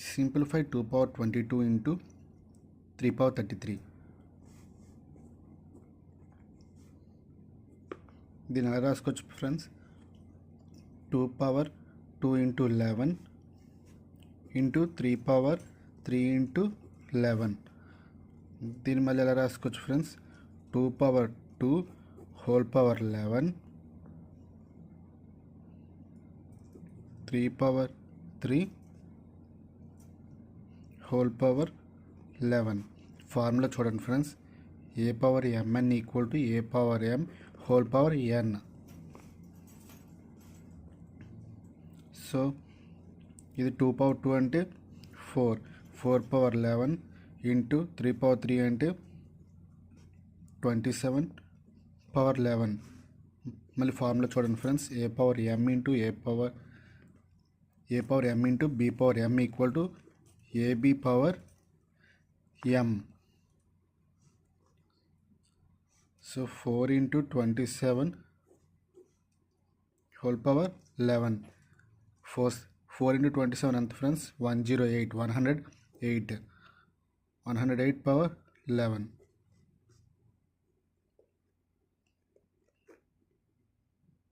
Simplify 2 power 22 into 3 power 33. దీని ఎలా రాసుకోవచ్చు friends, 2 power 2 into 11 into 3 power 3 into 11. దీని మళ్ళీ ఎలా రాసుకోవచ్చు friends, 2 power 2 whole power 11 3 power 3 whole power 11. Formula చూడండి friends, a power mn equal to a power m whole power n. So ఇది 2 power 2 అంటే 4 power 11 ఇంటూ 3 power 3 అంటే 27 power 11. మళ్ళీ formula చూడండి friends, a power m into a power m into b power m equal to ab power m. So 4 into 27 whole power 11. 4 into 27 ఎంత friends, 108 power 11.